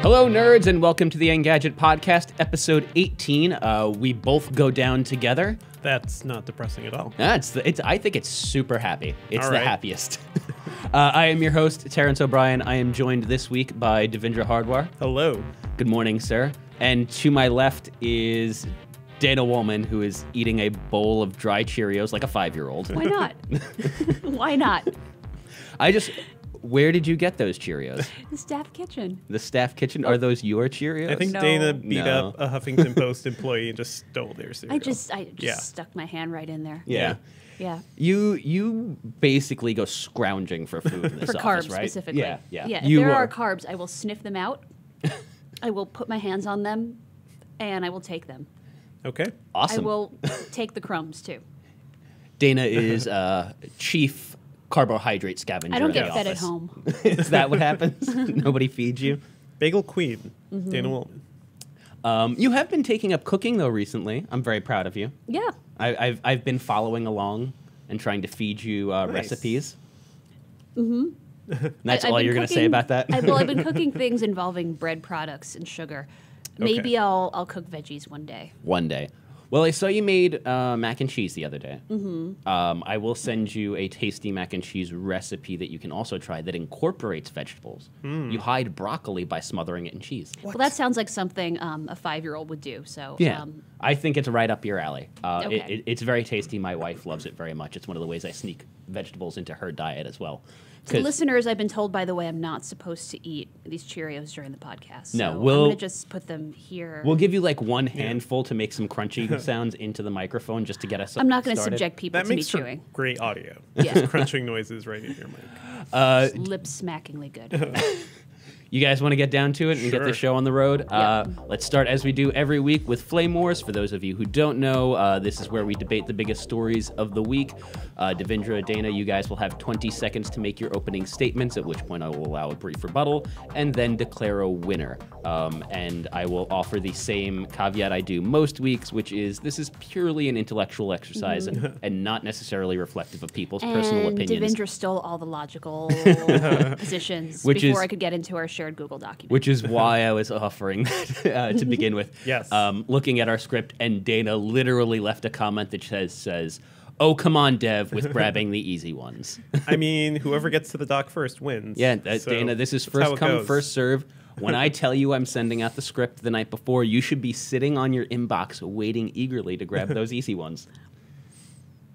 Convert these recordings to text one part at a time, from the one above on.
Hello, nerds, and welcome to the Engadget podcast, episode 18. We both go down together. That's not depressing at all. I think it's super happy. It's all the right. happiest. I am your host, Terrence O'Brien. I am joined this week by Devindra Hardwar. Hello. Good morning, sir. And to my left is Dana Woolman, who is eating a bowl of dry Cheerios like a 5-year-old. Why not? Why not? Where did you get those Cheerios? The staff kitchen. The staff kitchen? Are those your Cheerios? I think No. Dana beat up a Huffington Post employee and just stole their cereal. I just Yeah. stuck my hand right in there. Yeah. Yeah. You basically go scrounging for food in this For office, carbs right? specifically. Yeah. If You there are carbs, I will sniff them out. I will put my hands on them, and I will take them. Okay. Awesome. I will take the crumbs too. Dana is chief carbohydrate scavenger. I don't in the get fed at office. home. Is that what happens? Nobody feeds you? Bagel Queen, Mm-hmm. Dana Woolman. You have been taking up cooking, though, recently. I'm very proud of you. Yeah. I've been following along and trying to feed you recipes. Mm-hmm. That's all you're going to say about that? I've been cooking things involving bread products and sugar. Maybe I'll cook veggies one day. One day. Well, I saw you made mac and cheese the other day. Mm-hmm. I will send you a tasty mac and cheese recipe that you can also try that incorporates vegetables. You hide broccoli by smothering it in cheese. Well, that sounds like something a 5-year-old would do. So Yeah, I think it's right up your alley. Okay. It's very tasty. My wife loves it very much. It's one of the ways I sneak vegetables into her diet as well. So listeners, I've been told, by the way, I'm not supposed to eat these Cheerios during the podcast. No, so we'll- I'm going to just put them here. We'll give you like one handful to make some crunchy sounds into the microphone just to get us I'm not going to started. subject people That to me makes for chewing. great audio. Yeah. Just crunching noises right in your mic. Lip smackingly good. You guys want to get down to it and get the Sure. show on the road? Let's start as we do every week with Flame Wars. For those of you who don't know, this is where we debate the biggest stories of the week. Devindra, Dana, you guys will have 20 seconds to make your opening statements, at which point I will allow a brief rebuttal and then declare a winner. And I will offer the same caveat I do most weeks, which is this is purely an intellectual exercise and not necessarily reflective of people's personal And opinions. Devindra stole all the logical positions Which before is- I could get into our shared Google document. Which is why I was offering that to begin with. Yes. Looking at our script, and Dana literally left a comment that says, "Oh, come on, Dev, with grabbing the easy ones." I mean, whoever gets to the dock first wins. Yeah, So Dana, this is that's how first it come, goes. first serve. When I tell you I'm sending out the script the night before, you should be sitting on your inbox waiting eagerly to grab those easy ones.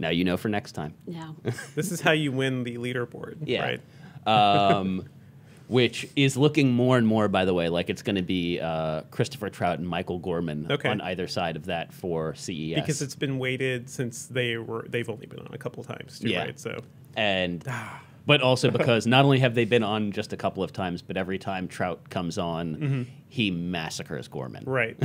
Now you know for next time. No. This is how you win the leaderboard, Yeah. right? Which is looking more and more, by the way, like it's going to be Christopher Trout and Michael Gorman on either side of that for CES. Because it's been weighted since they've only been on a couple times too, Yeah. right? So But also because not only have they been on just a couple of times, but every time Trout comes on, he massacres Gorman. right.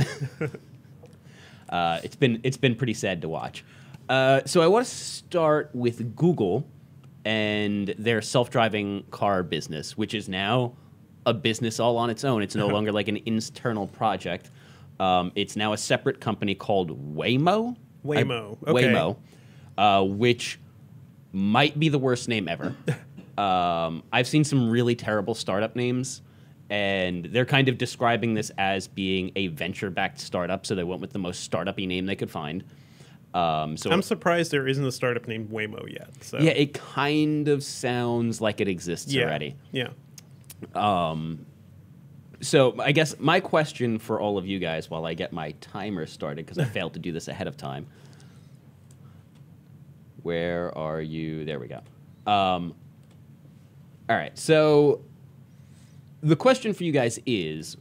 It's been pretty sad to watch. So I want to start with Google and their self-driving car business, which is now a business all on its own. It's no longer like an internal project. It's now a separate company called Waymo. Waymo. Okay. Waymo, which might be the worst name ever. I've seen some really terrible startup names, and they're kind of describing this as being a venture-backed startup, so they went with the most startup-y name they could find. So I'm surprised there isn't a startup named Waymo yet. So yeah, it kind of sounds like it exists already. Yeah. So I guess my question for all of you guys while I get my timer started, because I failed to do this ahead of time. Where are you? There we go. All right. So the question for you guys is,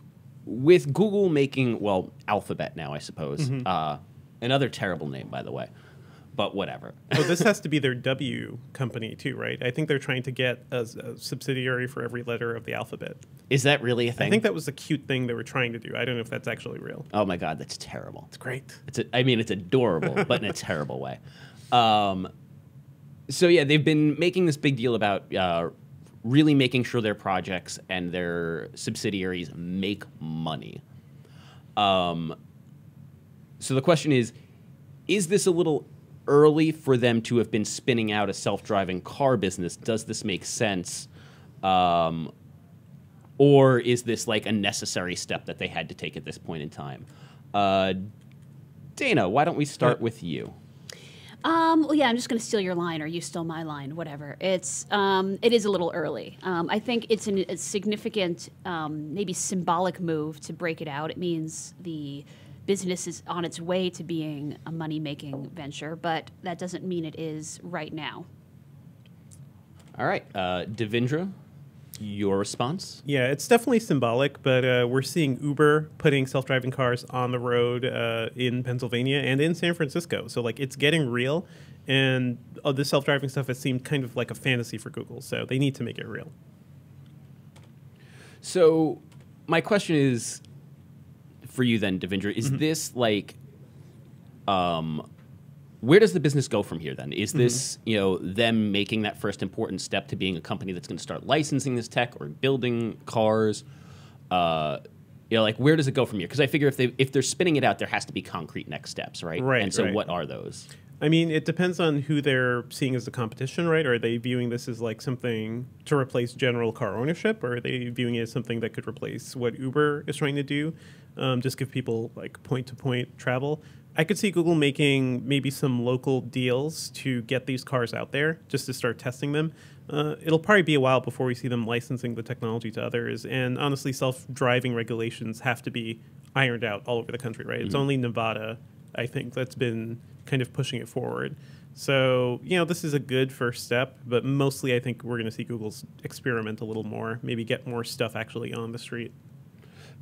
with Google making, well, Alphabet now, I suppose. Another terrible name, by the way. But whatever. Oh, this has to be their W company too, right? I think they're trying to get a subsidiary for every letter of the alphabet. Is that really a thing? I think that was a cute thing they were trying to do. I don't know if that's actually real. Oh my God, that's terrible. It's great. I mean, it's adorable, but in a terrible way. So yeah, they've been making this big deal about really making sure their projects and their subsidiaries make money. So the question is this a little early for them to have been spinning out a self-driving car business? Does this make sense? Or is this like a necessary step that they had to take at this point in time? Dana, why don't we start with you? Well, yeah, I'm just going to steal your line, or you steal my line, whatever. It is a little early. I think it's a significant, maybe symbolic move to break it out. It means the business is on its way to being a money-making venture, but that doesn't mean it is right now. All right, Devendra, your response? Yeah, it's definitely symbolic, but we're seeing Uber putting self-driving cars on the road in Pennsylvania and in San Francisco. So, like, it's getting real, and the self-driving stuff has seemed kind of like a fantasy for Google, so they need to make it real. So, my question is, for you then, Devendra, is this like... where does the business go from here then? Is this, them making that first important step to being a company that's going to start licensing this tech or building cars? Like where does it go from here? Because I figure if they're spinning it out, there has to be concrete next steps, right? Right. And so right. what are those? I mean, it depends on who they're seeing as the competition, right? Are they viewing this as like something to replace general car ownership, or are they viewing it as something that could replace what Uber is trying to do? Just give people like point-to-point travel. I could see Google making maybe some local deals to get these cars out there, just to start testing them. It'll probably be a while before we see them licensing the technology to others. And honestly, self-driving regulations have to be ironed out all over the country, right? It's only Nevada, I think, that's been kind of pushing it forward. So, this is a good first step, but mostly I think we're going to see Google's experiment a little more, maybe get more stuff actually on the street.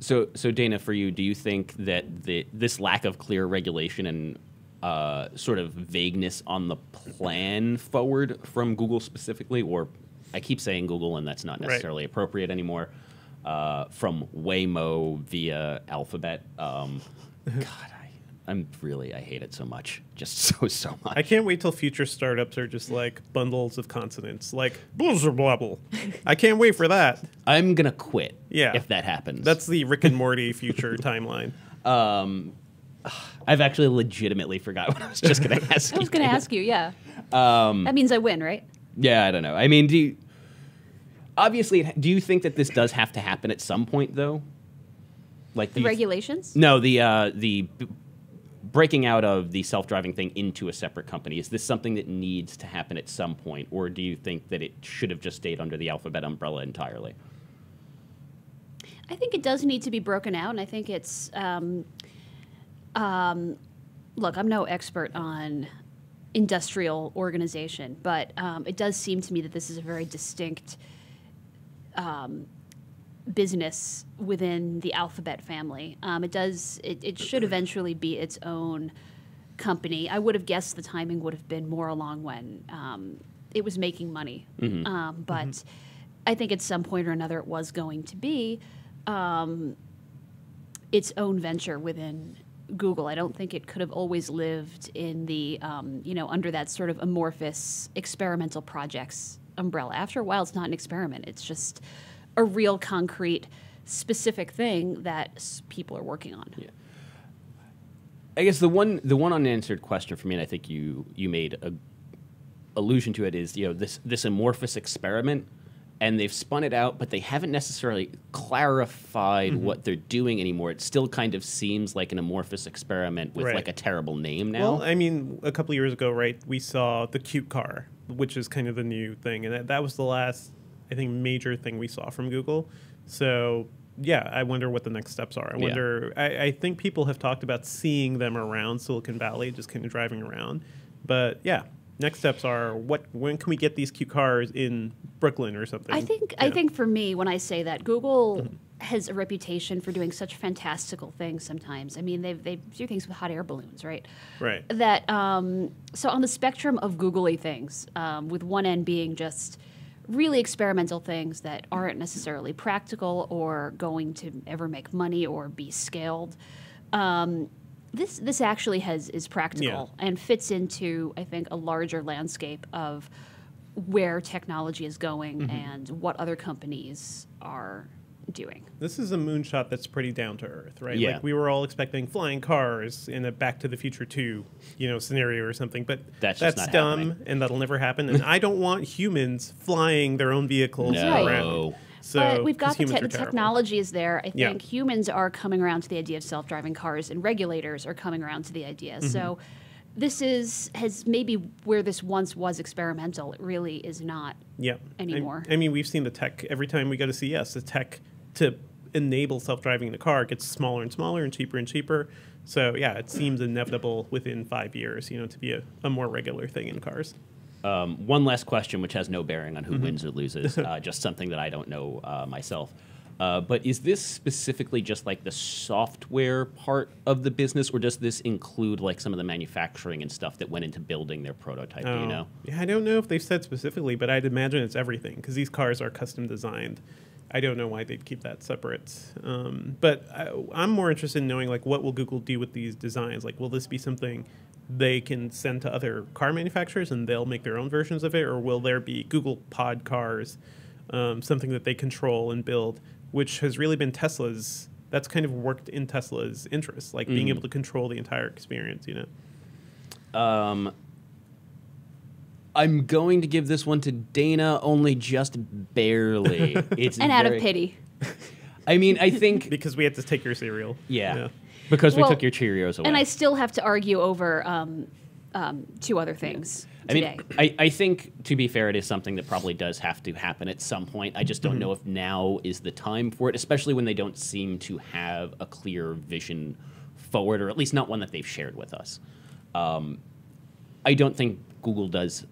So Dana, for you, do you think that this lack of clear regulation and sort of vagueness on the plan forward from Google specifically, or I keep saying Google and that's not necessarily appropriate anymore, from Waymo via Alphabet, God, I hate it so much, just so much. I can't wait till future startups are just like bundles of consonants, like blah blah blah. I can't wait for that. I'm gonna quit. Yeah, if that happens. That's the Rick and Morty future timeline. I've actually legitimately forgot what I was just gonna ask. I was going to ask you, yeah. That means I win, right? Yeah, I don't know. I mean, do you think that this does have to happen at some point, though? Like the regulations? No, the breaking out of the self-driving thing into a separate company. Is this something that needs to happen at some point, or do you think that it should have just stayed under the Alphabet umbrella entirely? I think it does need to be broken out, and I think it's... look, I'm no expert on industrial organization, but it does seem to me that this is a very distinct business within the Alphabet family. It should eventually be its own company. I would have guessed the timing would have been more along when it was making money. But I think at some point or another it was going to be its own venture within Google. I don't think it could have always lived in the, under that sort of amorphous experimental projects umbrella. After a while, it's not an experiment. It's just a real concrete, specific thing that people are working on. Yeah. I guess the one unanswered question for me, and I think you made a allusion to it, is this amorphous experiment, and they've spun it out, but they haven't necessarily clarified what they're doing anymore. It still kind of seems like an amorphous experiment with like a terrible name now. Well, I mean, a couple of years ago, right, we saw the cute car, which is kind of the new thing, and that was the last, I think, major thing we saw from Google. So yeah, I wonder what the next steps are. I think people have talked about seeing them around Silicon Valley, just kind of driving around. But yeah, next steps are when can we get these cute cars in Brooklyn or something? I think for me, when I say that, Google has a reputation for doing such fantastical things sometimes. I mean, they do things with hot air balloons, right? Right. That so on the spectrum of googly things, with one end being just really experimental things that aren't necessarily practical or going to ever make money or be scaled. This actually is practical and fits into, I think, a larger landscape of where technology is going and what other companies are doing. This is a moonshot that's pretty down to earth, right? Yeah. Like we were all expecting flying cars in a Back to the Future 2, scenario or something, but That's just not dumb happening. and that'll never happen. And I don't want humans flying their own vehicles No. around. So, But we've got 'cause the humans are terrible. technology is there. I Yeah. think humans are coming around to the idea of self-driving cars, and regulators are coming around to the idea. Mm-hmm. So this has maybe where this once was experimental, it really is not Yeah. anymore. I mean, we've seen the tech every time we go to CES. The tech to enable self-driving in the car gets smaller and smaller and cheaper. So yeah, it seems inevitable within 5 years, to be a more regular thing in cars. One last question, which has no bearing on who wins or loses, just something that I don't know myself. But is this specifically just like the software part of the business, or does this include like some of the manufacturing and stuff that went into building their prototype? Do you know? Yeah, I don't know if they've said specifically, but I'd imagine it's everything because these cars are custom designed. I don't know why they'd keep that separate. But I'm more interested in knowing like what will Google do with these designs? Like, will this be something they can send to other car manufacturers and they'll make their own versions of it, or will there be Google Pod cars, something that they control and build, which has really been Tesla's. That's kind of worked in Tesla's interest, like being able to control the entire experience. I'm going to give this one to Dana, only just barely. It's and out of pity. I mean, I think Because we had to take your cereal. yeah, because we Well, took your Cheerios away. And I still have to argue over two other things today. I think, to be fair, it is something that probably does have to happen at some point. I just don't know if now is the time for it, especially when they don't seem to have a clear vision forward, or at least not one that they've shared with us. I don't think Google does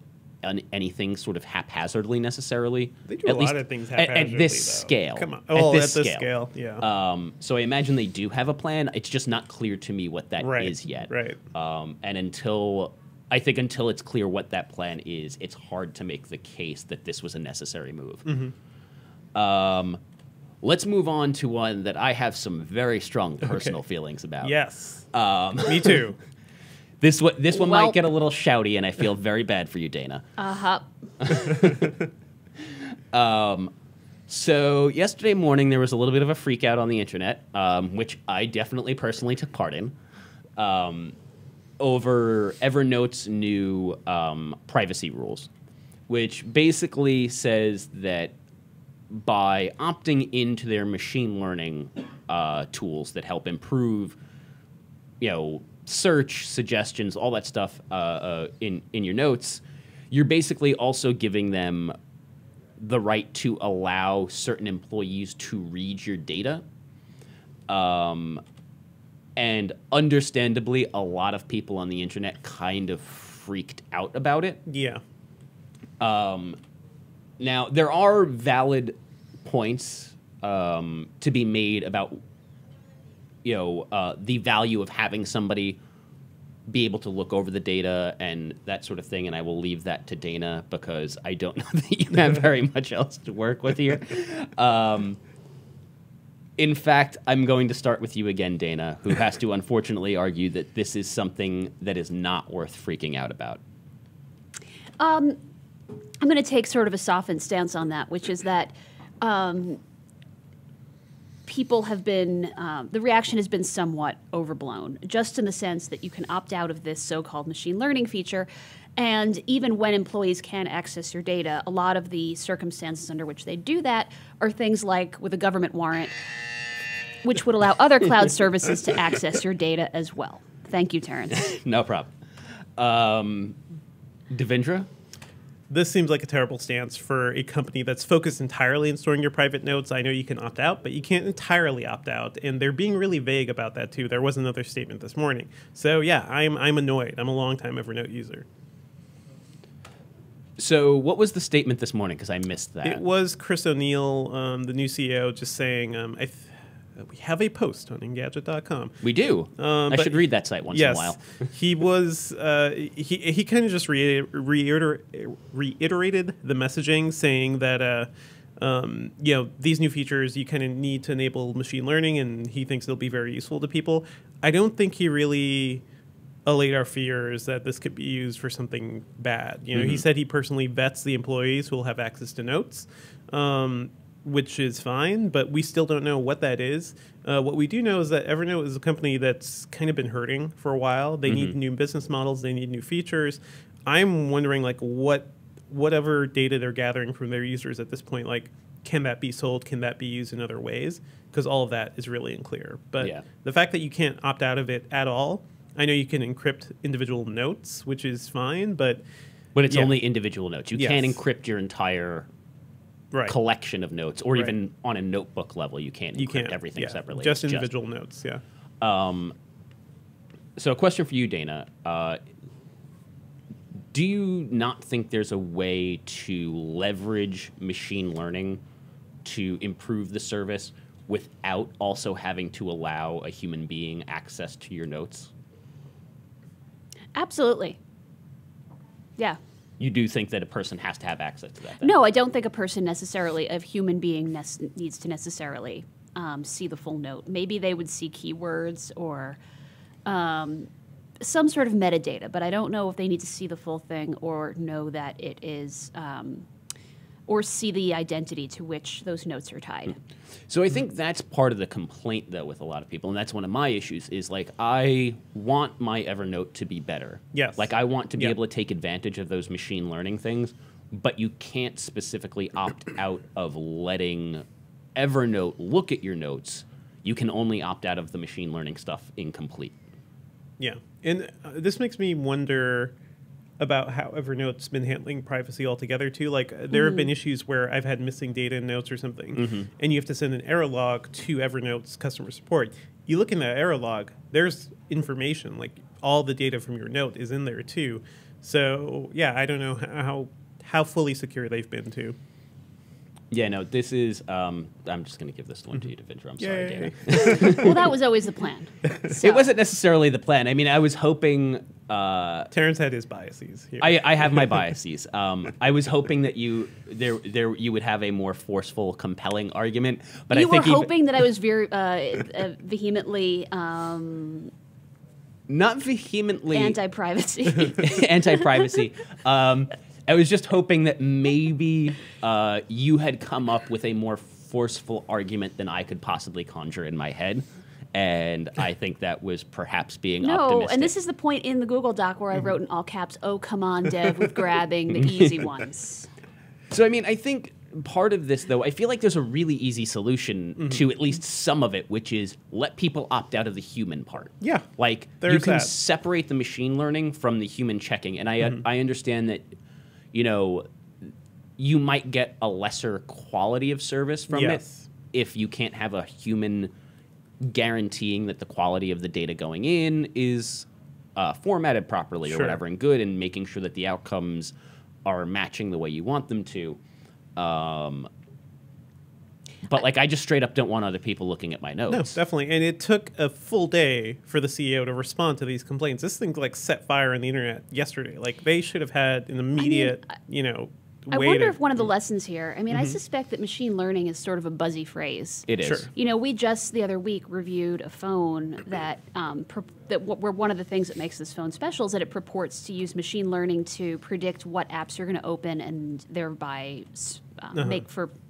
anything sort of haphazardly necessarily. They do at a least lot of things at haphazardly, this though. scale. Come on. At Oh, this at this scale. scale, yeah. So I imagine they do have a plan. It's just not clear to me what that is Right, yet. right. And until it's clear what that plan is, it's hard to make the case that this was a necessary move. Let's move on to one that I have some very strong personal feelings about. Yes. Me too. This one Well- might get a little shouty, and I feel very bad for you, Dana. So yesterday morning, there was a little bit of a freak out on the internet, which I definitely personally took part in, over Evernote's new privacy rules, which basically says that by opting into their machine learning tools that help improve, search, suggestions, all that stuff in your notes, you're basically also giving them the right to allow certain employees to read your data. And understandably, a lot of people on the internet kind of freaked out about it. Yeah. Now, there are valid points to be made about the value of having somebody be able to look over the data and that sort of thing, and I will leave that to Dana because I don't know that you have very much else to work with here. In fact, I'm going to start with you again, Dana, who has to unfortunately argue that this is something that is not worth freaking out about. I'm going to take sort of a softened stance on that, which is that people have been, the reaction has been somewhat overblown, just in the sense that you can opt out of this so-called machine learning feature. And even when employees can access your data, a lot of the circumstances under which they do that are things like with a government warrant, which would allow other cloud services to access your data as well. Thank you, Terrence. No problem. Devendra? This seems like a terrible stance for a company that's focused entirely on storing your private notes. I know you can opt out, but you can't entirely opt out. And they're being really vague about that, too. There was another statement this morning. So, yeah, I'm annoyed. I'm a longtime Evernote user. So what was the statement this morning? Because I missed that. It was Chris O'Neill, the new CEO, just saying, we have a post on Engadget.com. We do. I should read that site once in a while. He was he kind of just reiterated the messaging, saying that these new features you kind of need to enable machine learning, and he thinks they'll be very useful to people. I don't think he really allayed our fears that this could be used for something bad. He said he personally vets the employees who will have access to notes. which is fine, but we still don't know what that is. What we do know is that Evernote is a company that's kind of been hurting for a while. They need new business models. They need new features. I'm wondering, like, whatever data they're gathering from their users at this point, like, can that be sold? Can that be used in other ways? Because all of that is really unclear. But the fact that you can't opt out of it at all, I know you can encrypt individual notes, which is fine, but it's only individual notes. You can't encrypt your entire collection of notes, or even on a notebook level, you can't encrypt everything separately. Just individual notes, So a question for you, Dana. Do you not think there's a way to leverage machine learning to improve the service without also having to allow a human being access to your notes? Absolutely. Yeah. You do think that a person has to have access to that? Then? No, I don't think a person necessarily, a human being needs to necessarily see the full note. Maybe they would see keywords or some sort of metadata, but I don't know if they need to see the full thing or know that it is, or see the identity to which those notes are tied. So I think that's part of the complaint, though, with a lot of people, and that's one of my issues, is, like, I want my Evernote to be better. Yes. Like, I want to be able to take advantage of those machine learning things, but you can't specifically opt out of letting Evernote look at your notes. You can only opt out of the machine learning stuff incomplete. Yeah. And this makes me wonder about how Evernote's been handling privacy altogether, too. Like, there have been issues where I've had missing data in notes or something, and you have to send an error log to Evernote's customer support. You look in that error log, there's information, like all the data from your note is in there, too. So, yeah, I don't know how fully secure they've been, too. Yeah, no, this is, I'm just going to give this one to you, Devindra. I'm sorry, Dana. Well, that was always the plan. So. It wasn't necessarily the plan. I mean, I was hoping... Terrence had his biases here. I have my biases. I was hoping that you would have a more forceful, compelling argument. But you I think were hoping that I was very vehemently... not vehemently... Anti-privacy. Anti-privacy. I was just hoping that maybe you had come up with a more forceful argument than I could possibly conjure in my head. And I think that was perhaps being optimistic. And this is the point in the Google Doc where I wrote in all caps, "Oh, come on, Dev, with grabbing the easy ones." So, I mean, I think part of this, though, I feel like there's a really easy solution to at least some of it, which is let people opt out of the human part. Yeah. Like, you can separate the machine learning from the human checking. And I understand that, you know, you might get a lesser quality of service from it if you can't have a human guaranteeing that the quality of the data going in is formatted properly or whatever and good, and making sure that the outcomes are matching the way you want them to. But, like, I just straight up don't want other people looking at my notes. No, definitely. And it took a full day for the CEO to respond to these complaints. This thing, like, set fire on the internet yesterday. Like, they should have had an immediate, I wonder if one of the lessons here, I mean, I suspect that machine learning is sort of a buzzy phrase. It is. Sure. You know, we just the other week reviewed a phone that, where one of the things that makes this phone special is that it purports to use machine learning to predict what apps you're going to open and thereby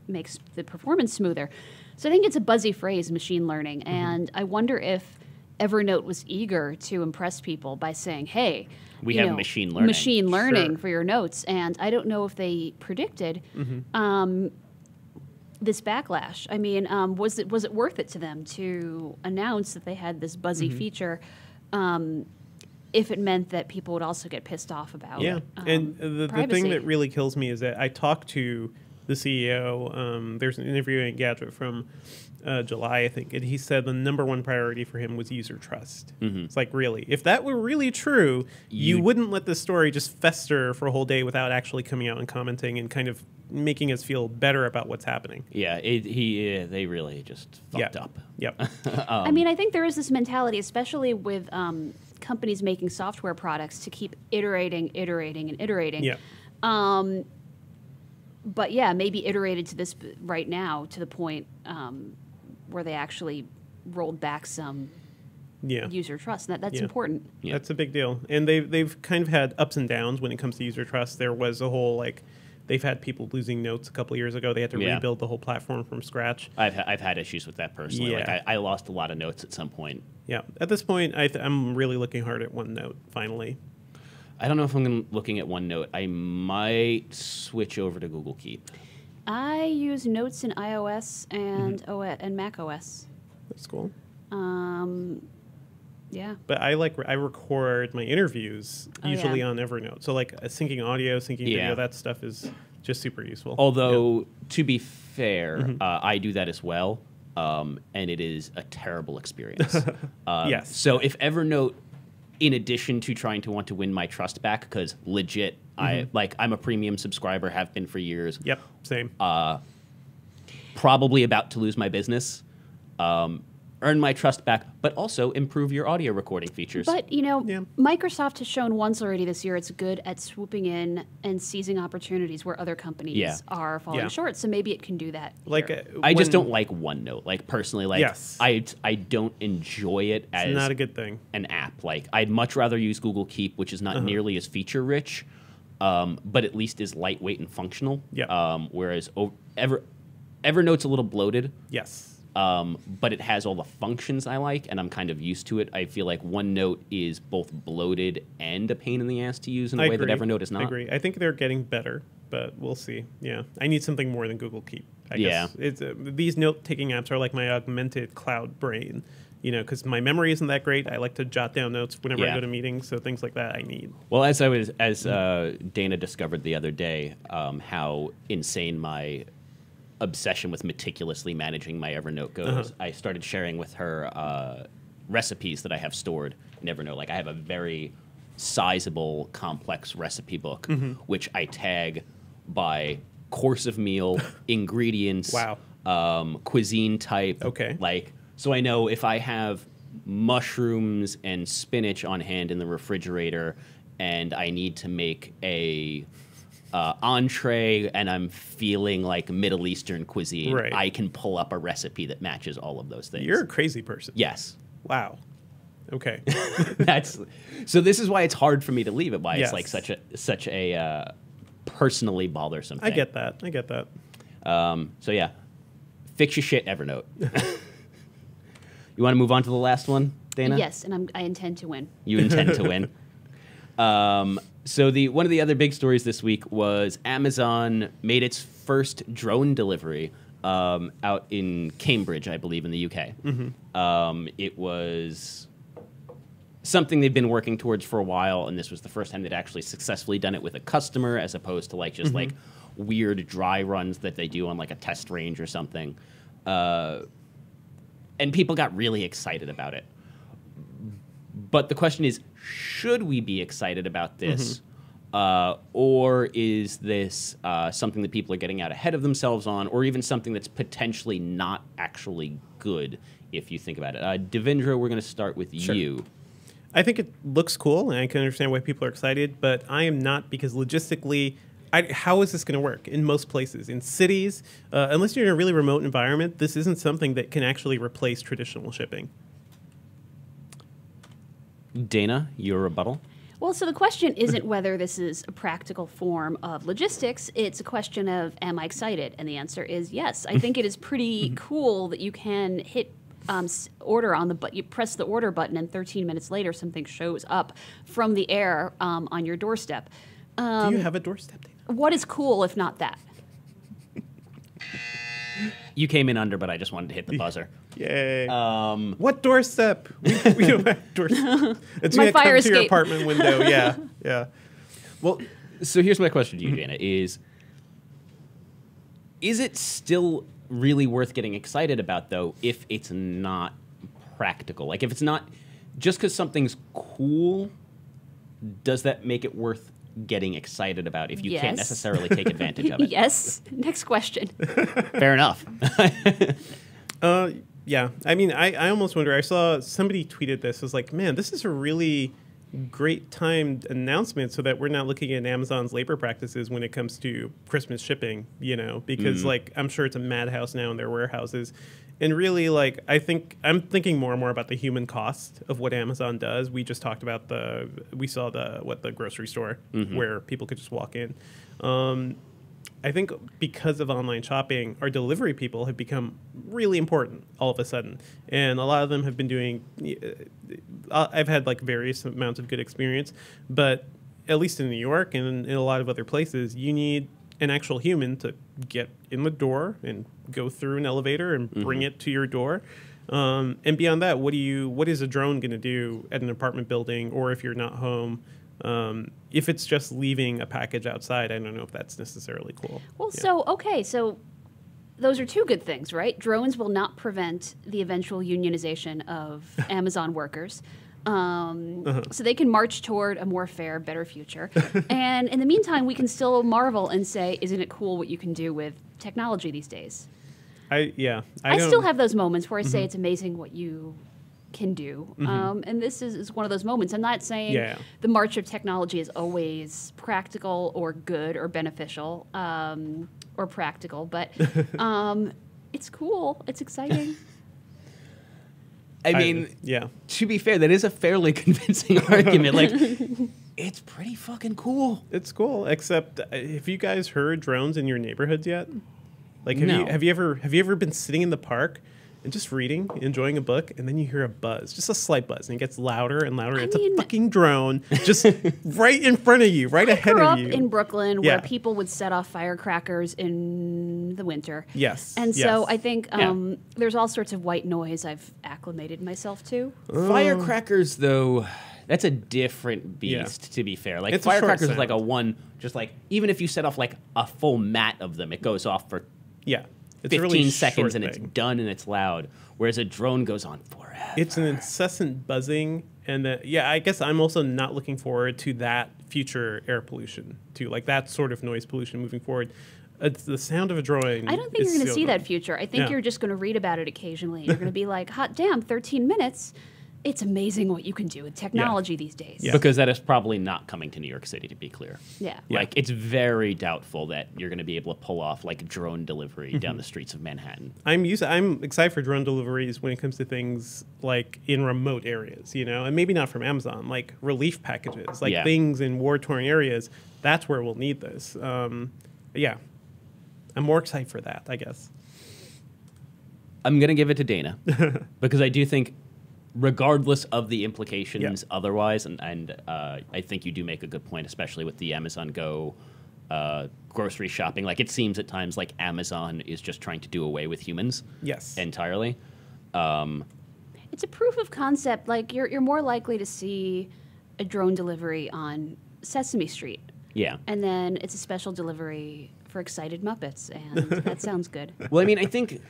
makes the performance smoother. So I think it's a buzzy phrase, machine learning, and I wonder if Evernote was eager to impress people by saying, hey, we have machine learning for your notes. And I don't know if they predicted this backlash. I mean, was it worth it to them to announce that they had this buzzy feature if it meant that people would also get pissed off about and the thing that really kills me is that I talked to the CEO. There's an interview in Engadget from July, I think, and he said the number one priority for him was user trust. It's like, really, if that were really true, you wouldn't let this story just fester for a whole day without actually coming out and commenting and kind of making us feel better about what's happening. Yeah, they really just fucked up. Yep. I mean, I think there is this mentality, especially with companies making software products, to keep iterating. Yeah. But yeah, maybe iterated to this right now to the point where they actually rolled back some user trust. That's important. Yeah. That's a big deal. And they've kind of had ups and downs when it comes to user trust. There was a whole They've had people losing notes a couple years ago. They had to rebuild the whole platform from scratch. I've had issues with that personally. Yeah. Like I lost a lot of notes at some point. Yeah. At this point, I'm really looking hard at OneNote, finally. I don't know if I'm looking at OneNote. I might switch over to Google Keep. I use Notes in iOS and and Mac OS. That's cool. Yeah. But I record my interviews usually on Evernote. So like syncing audio, syncing video, that stuff is just super useful. Although, to be fair, I do that as well, and it is a terrible experience. Yes. So if Evernote, in addition to trying to want to win my trust back, because legit, I'm a premium subscriber, have been for years. Yep, same. Probably about to lose my business. Earn my trust back, but also improve your audio recording features. But, Microsoft has shown once already this year it's good at swooping in and seizing opportunities where other companies are falling short. So maybe it can do that. I just don't like OneNote. Like, personally, Yes. I don't enjoy it as it's not a good thing. An app. Like, I'd much rather use Google Keep, which is not nearly as feature-rich, but at least is lightweight and functional. Yeah. Whereas Evernote's a little bloated. Yes. But it has all the functions I like, and I'm kind of used to it. I feel like OneNote is both bloated and a pain in the ass to use in a way that Evernote is not. I agree. I think they're getting better, but we'll see. Yeah. I need something more than Google Keep, I guess. It's, these note-taking apps are like my augmented cloud brain, because my memory isn't that great. I like to jot down notes whenever I go to meetings, so things like that I need. Well, as Dana discovered the other day, how insane my obsession with meticulously managing my Evernote goes. I started sharing with her recipes that I have stored in Evernote. Like, I have a very sizable, complex recipe book, which I tag by course of meal, ingredients, cuisine type. Okay. Like, so I know if I have mushrooms and spinach on hand in the refrigerator and I need to make a entree and I'm feeling like Middle Eastern cuisine, I can pull up a recipe that matches all of those things. You're a crazy person. Yes. Wow. Okay. So this is why it's hard for me to leave it. Why it's like such a personally bothersome thing. I get that. So yeah, fix your shit, Evernote. You want to move on to the last one, Dana? Yes, and I intend to win. You intend to win. So one of the other big stories this week was Amazon made its first drone delivery out in Cambridge, I believe, in the UK. It was something they've been working towards for a while, and this was the first time they'd actually successfully done it with a customer, as opposed to like just like weird dry runs that they do on like a test range or something. And people got really excited about it. But the question is, should we be excited about this? Or is this something that people are getting out ahead of themselves on, or even something that's potentially not actually good, if you think about it? Devendra, we're going to start with you. I think it looks cool, and I can understand why people are excited, but I am not, because logistically, how is this going to work in most places? In cities, unless you're in a really remote environment, this isn't something that can actually replace traditional shipping. Dana, your rebuttal? Well, so the question isn't whether this is a practical form of logistics. It's a question of, am I excited? And the answer is yes. I think it is pretty cool that you can hit order on you press the order button, and 13 minutes later, something shows up from the air on your doorstep. Do you have a doorstep, Dana? What is cool if not that? You came in under, but I just wanted to hit the buzzer. Yay. What doorstep? We don't have doorstep. It's My going to fire come to your escape. apartment window. Yeah. Well, so here's my question to you, Dana, is it still really worth getting excited about, though, if it's not practical? Like, if it's not, just because something's cool, does that make it worth getting excited about if you can't necessarily take advantage of it? Yes. Next question. Fair enough. Yeah. I mean, I almost wonder, I saw somebody tweeted this, was like, man, this is a really great timed announcement so that we're not looking at Amazon's labor practices when it comes to Christmas shipping, because like, I'm sure it's a madhouse now in their warehouses. And really, like, I'm thinking more and more about the human cost of what Amazon does. We just talked about the grocery store where people could just walk in. I think because of online shopping, our delivery people have become really important all of a sudden. And a lot of them have been doing, I've had like various amounts of good experience, but at least in New York and in a lot of other places, you need an actual human to get in the door and go through an elevator and bring it to your door. And beyond that, what is a drone going to do at an apartment building, or if you're not home? If it's just leaving a package outside, I don't know if that's necessarily cool. Well, so those are two good things, right? Drones will not prevent the eventual unionization of Amazon workers. So they can march toward a more fair, better future. And in the meantime, we can still marvel and say, isn't it cool what you can do with technology these days? I still have those moments where I say it's amazing what you can do. And this is one of those moments. I'm not saying the march of technology is always practical or good or beneficial or practical, but it's cool. It's exciting. I mean, to be fair, that is a fairly convincing argument. Like, it's pretty fucking cool. It's cool, except have you guys heard drones in your neighborhoods yet? Like, No. have you ever been sitting in the park and just reading, enjoying a book, and then you hear a buzz, just a slight buzz, and it gets louder and louder. It's a fucking drone just right in front of you, right ahead I of grew you. up in Brooklyn where people would set off firecrackers in the winter. Yes. And so I think there's all sorts of white noise I've acclimated myself to. Firecrackers, though, that's a different beast, to be fair. Like, It's a short firecrackers is like sound. just like, even if you set off like a full mat of them, it goes off for It's 15 a really seconds short and it's thing. done and it's loud. Whereas a drone goes on forever. It's an incessant buzzing, and I guess I'm also not looking forward to that future air pollution, to like that sort of noise pollution moving forward. It's the sound of a drone. I don't think you're going to see that future. I think you're just going to read about it occasionally. You're going to be like, hot damn, 13 minutes. It's amazing what you can do with technology these days. Yeah. Because that is probably not coming to New York City, to be clear. Yeah. Like, it's very doubtful that you're going to be able to pull off like drone delivery down the streets of Manhattan. I'm excited for drone deliveries when it comes to things like in remote areas, and maybe not from Amazon, like relief packages, like things in war-torn areas. That's where we'll need this. I'm more excited for that, I guess. I'm going to give it to Dana because I do think, regardless of the implications otherwise, and I think you do make a good point, especially with the Amazon Go grocery shopping. Like, it seems at times like Amazon is just trying to do away with humans entirely. It's a proof of concept. Like, you're more likely to see a drone delivery on Sesame Street. Yeah. And then it's a special delivery for excited Muppets, and that sounds good. Well, I mean, I think,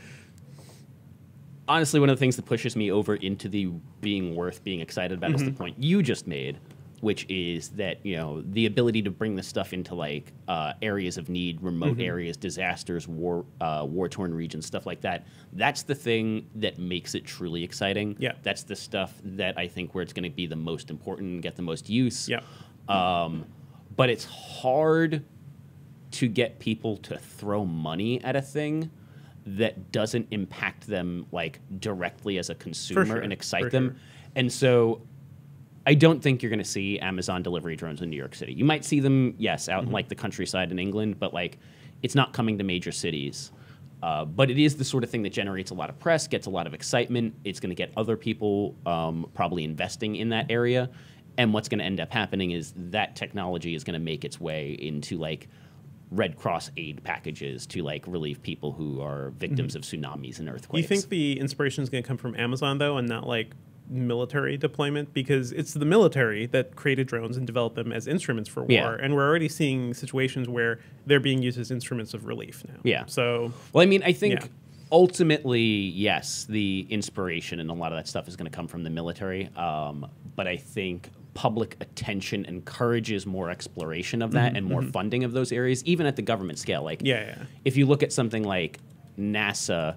honestly, one of the things that pushes me over into the being worth being excited about is the point you just made, which is that, the ability to bring this stuff into like areas of need, remote areas, disasters, war-torn regions, stuff like that. That's the thing that makes it truly exciting. Yeah. That's the stuff that I think where it's going to be the most important and get the most use. Yeah. But it's hard to get people to throw money at a thing that doesn't impact them like directly as a consumer and excite them. And so I don't think you're going to see Amazon delivery drones in New York City. You might see them, out in like the countryside in England, but like it's not coming to major cities. But it is the sort of thing that generates a lot of press, gets a lot of excitement. It's going to get other people probably investing in that area. And what's going to end up happening is that technology is going to make its way into like Red Cross aid packages to like relieve people who are victims of tsunamis and earthquakes. You think the inspiration is going to come from Amazon though, and not like military deployment? Because it's the military that created drones and developed them as instruments for war, and we're already seeing situations where they're being used as instruments of relief now. Yeah. So, well, I mean, I think ultimately, yes, the inspiration and a lot of that stuff is going to come from the military. But I think public attention encourages more exploration of that and more funding of those areas, even at the government scale. Like, if you look at something like NASA,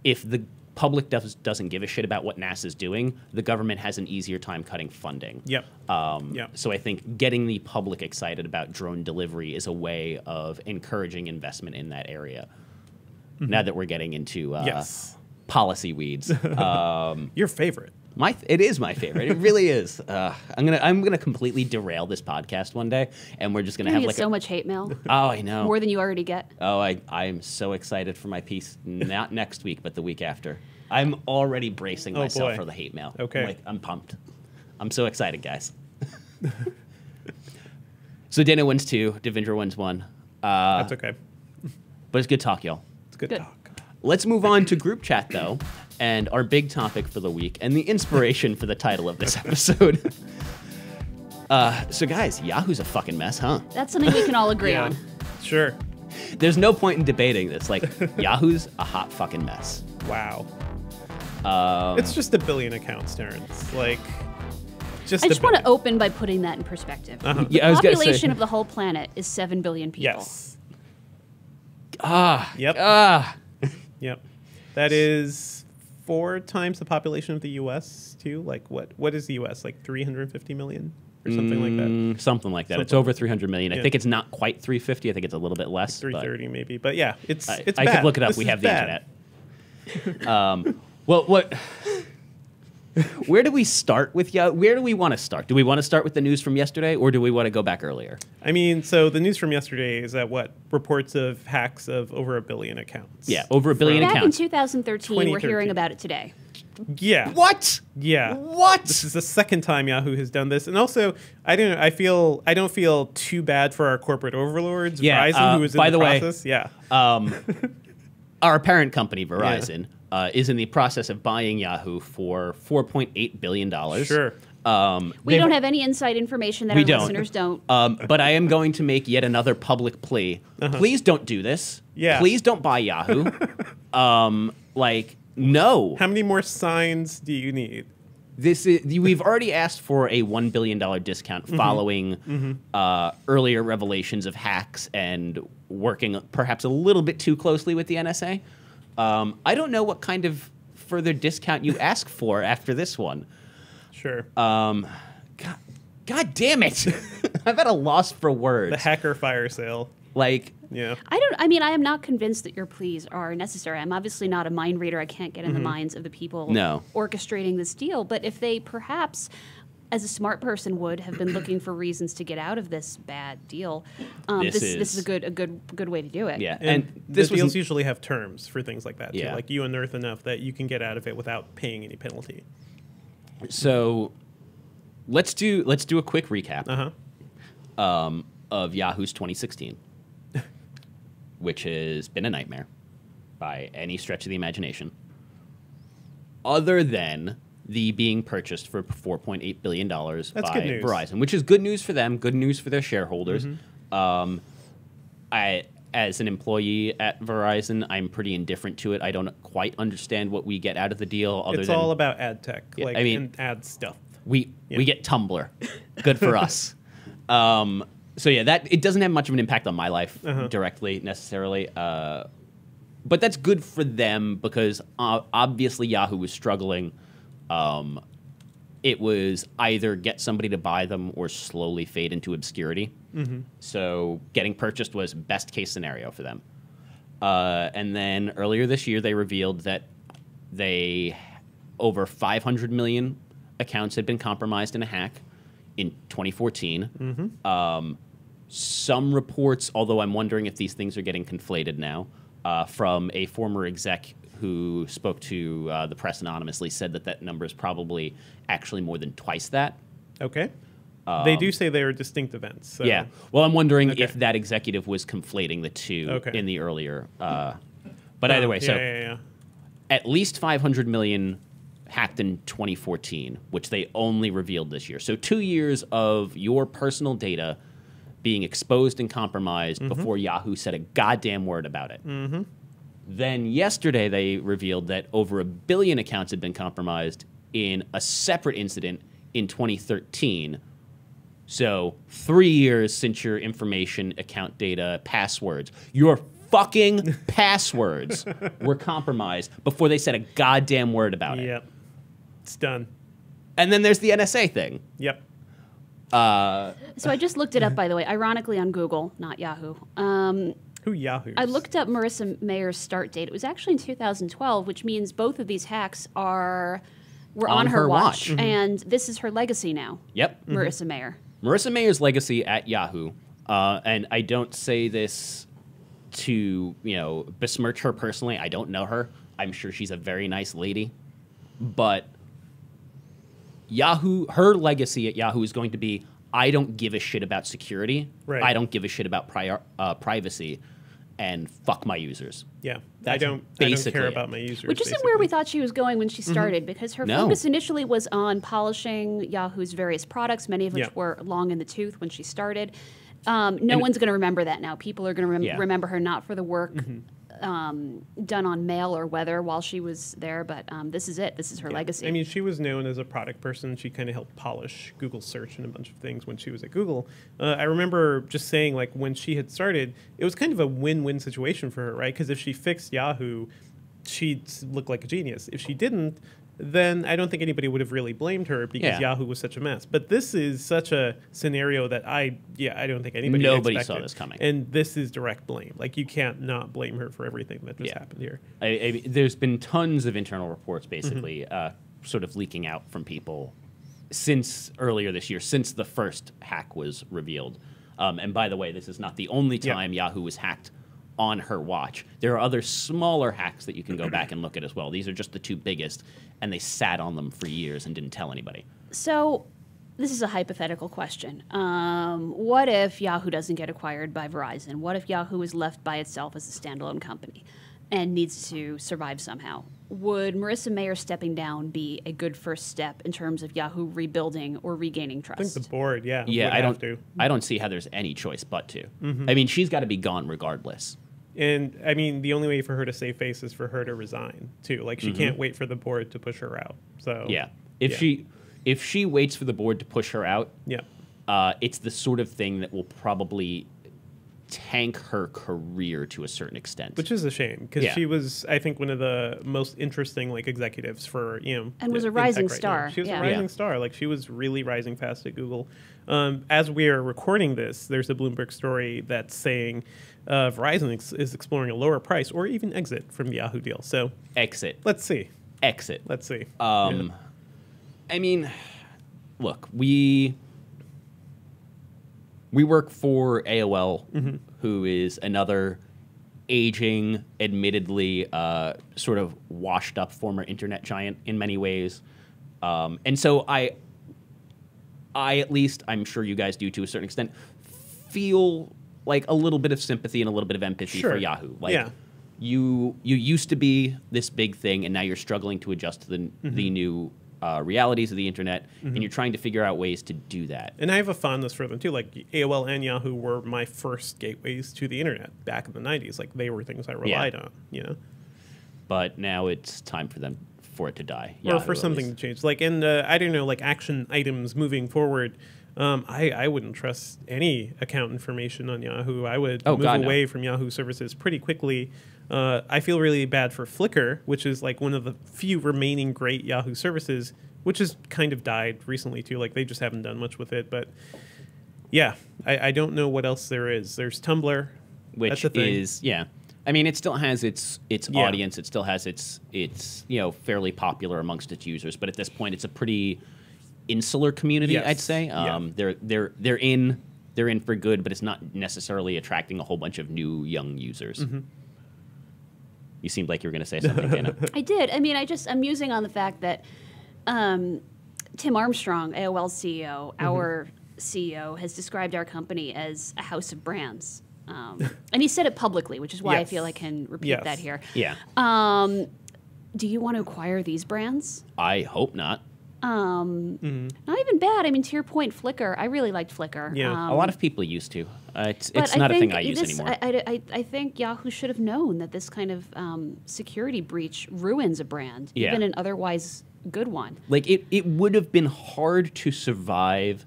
if the public doesn't give a shit about what NASA's doing, the government has an easier time cutting funding. So I think getting the public excited about drone delivery is a way of encouraging investment in that area. Now that we're getting into policy weeds. Your favorite. It is my favorite. It really is. I'm gonna completely derail this podcast one day, and we're just gonna have get like so much hate mail. Oh, I know. More than you already get. Oh, I'm so excited for my piece. Not next week, but the week after. I'm already bracing myself boy. for the hate mail. Okay. I'm pumped. I'm so excited, guys. So Dana wins 2. Devindra wins 1. That's okay. But it's good talk, y'all. It's good talk. Let's move on to group chat, though, and our big topic for the week, and the inspiration for the title of this episode. So, guys, Yahoo's a fucking mess, huh? That's something we can all agree on. Sure. There's no point in debating this. Like, Yahoo's a hot fucking mess. Wow. It's just a billion accounts, Terrence. Like, I just want to open by putting that in perspective. Uh-huh. Yeah, I The was gonna say. population of the whole planet is 7 billion people. Yes. Yep. Yep. That is 4 times the population of the U.S. too. Like what is the U.S. like 350 million or something like that? Something like that. It's Something. over 300 million. I Yeah. think it's not quite 350. I think it's a little bit less. 330 maybe. But yeah, it's I bad. could look it up. This We is have the bad. internet. Well, what? Where do we start with Yahoo? Where do we want to start? Do we want to start with the news from yesterday, or do we want to go back earlier? I mean, so the news from yesterday is that reports of hacks of over 1 billion accounts. Yeah, over 1 billion Back in accounts. 2013, we're 2013. hearing about it today. Yeah. What? Yeah. What? This is the second time Yahoo has done this, and also I don't feel too bad for our corporate overlords. Yeah, Verizon, who was in by the the way, process. Yeah. Our parent company, Verizon, is in the process of buying Yahoo for $4.8 billion. Sure. We don't have any inside information that We our don't. listeners don't. But I am going to make yet another public plea. Please don't do this. Yeah. Please don't buy Yahoo. No. How many more signs do you need? We've already asked for a $1 billion discount following earlier revelations of hacks and working perhaps a little bit too closely with the NSA. I don't know what kind of further discount you ask for after this one. Sure. God damn it. I'm at a loss for words. The hacker fire sale. Yeah. I am not convinced that your pleas are necessary. I'm obviously not a mind reader. I can't get in the minds of the people orchestrating this deal. But if they perhaps, as a smart person would, have been looking for reasons to get out of this bad deal, this is a good way to do it. Yeah. And this the deals usually have terms for things like that too. Yeah. Like you unearth enough that you can get out of it without paying any penalty. So let's do a quick recap of Yahoo's 2016, which has been a nightmare by any stretch of the imagination, other than the being purchased for $4.8 billion by good news. Verizon, which is good news for them, good news for their shareholders. As an employee at Verizon, I'm pretty indifferent to it. I don't quite understand what we get out of the deal. It's all about ad tech, and ad stuff. We get Tumblr. Good for us. So yeah, that it doesn't have much of an impact on my life directly necessarily. But that's good for them because obviously Yahoo was struggling. It was either get somebody to buy them or slowly fade into obscurity. So getting purchased was best case scenario for them. And then earlier this year, they revealed that over 500 million accounts had been compromised in a hack in 2014. Some reports, although I'm wondering if these things are getting conflated now, from a former exec who spoke to the press anonymously, said that number is probably actually more than twice that. Okay. They do say they are distinct events. So. Yeah. Well, I'm wondering if that executive was conflating the two in the earlier. But either way, at least 500 million hacked in 2014, which they only revealed this year. So 2 years of your personal data being exposed and compromised before Yahoo said a goddamn word about it. Then yesterday they revealed that over 1 billion accounts had been compromised in a separate incident in 2013. So 3 years since your information, account data, passwords, your fucking passwords were compromised before they said a goddamn word about it. Yep. It's done. And then there's the NSA thing. Yep. So I just looked it up, by the way, ironically on Google, not Yahoo. Who Yahoos? I looked up Marissa Mayer's start date. It was actually in 2012, which means both of these hacks are We're on her watch. And this is her legacy now. Yep. Marissa Mayer. Marissa Mayer's legacy at Yahoo, and I don't say this to, besmirch her personally. I don't know her. I'm sure she's a very nice lady. But Yahoo, her legacy at Yahoo is going to be, I don't give a shit about security. Right. I don't give a shit about privacy, and fuck my users. Yeah, That's I don't care about my users. Which isn't where we thought she was going when she started, because her No. focus initially was on polishing Yahoo's various products, many of which Yeah. were long in the tooth when she started. No one's going to remember that now. People are going to remember her not for the work done on mail or weather while she was there, but this is it. This is her legacy. I mean, she was known as a product person. She kind of helped polish Google search and a bunch of things when she was at Google. I remember just saying, like, when she had started, it was kind of a win-win situation for her, right? Because if she fixed Yahoo, she'd look like a genius. If she didn't, then I don't think anybody would have really blamed her because Yahoo was such a mess. But this is such a scenario that I don't think nobody saw this coming. And this is direct blame. Like, you can't not blame her for everything that just happened here. There's been tons of internal reports, basically, sort of leaking out from people since earlier this year, since the first hack was revealed. And by the way, this is not the only time Yahoo was hacked on her watch. There are other smaller hacks that you can go back and look at as well. These are just the two biggest, and they sat on them for years and didn't tell anybody. So this is a hypothetical question. What if Yahoo doesn't get acquired by Verizon? What if Yahoo is left by itself as a standalone company and needs to survive somehow? Would Marissa Mayer stepping down be a good first step in terms of Yahoo rebuilding or regaining trust? I think the board, would I don't see how there's any choice but to. I mean, she's got to be gone regardless. And I mean, the only way for her to save face is for her to resign too. Like, she can't wait for the board to push her out. So if she waits for the board to push her out, it's the sort of thing that will probably tank her career to a certain extent. Which is a shame, because she was, I think, one of the most interesting executives for and was a rising star. She was a rising star. Like, she was really rising fast at Google. As we are recording this, there's a Bloomberg story that's saying Verizon is exploring a lower price or even exit from the Yahoo deal. So exit. Let's see. Exit. Let's see. I mean, look, we work for AOL, who is another aging, admittedly sort of washed up former internet giant in many ways. And so I at least, I'm sure you guys do to a certain extent, feel like a little bit of sympathy and a little bit of empathy for Yahoo. Like, you used to be this big thing, and now you're struggling to adjust to the new realities of the internet, and you're trying to figure out ways to do that. And I have a fondness for them too. Like, AOL and Yahoo were my first gateways to the internet back in the 90s. Like, they were things I relied on, But now it's time for it to die. Or for something to change. Like, and I don't know, like, action items moving forward. I wouldn't trust any account information on Yahoo. I would move away from Yahoo services pretty quickly. I feel really bad for Flickr, which is like one of the few remaining great Yahoo services, which has kind of died recently too. Like, they just haven't done much with it. But yeah, I don't know what else there is. There's Tumblr, which is I mean, it still has its audience. It still has its fairly popular amongst its users. But at this point, it's a pretty insular community, I'd say. They're in for good, but it's not necessarily attracting a whole bunch of new young users. You seemed like you were going to say something, Dana. I did. I mean, I'm musing on the fact that Tim Armstrong, AOL's CEO, our CEO, has described our company as a house of brands. And he said it publicly, which is why I feel I can repeat that here. Yeah. Do you want to acquire these brands? I hope not. Not even bad. I mean, to your point, Flickr. I really liked Flickr. Yeah, a lot of people used to. It's not a thing I use anymore. I think Yahoo should have known that this kind of security breach ruins a brand, even an otherwise good one. Like, it would have been hard to survive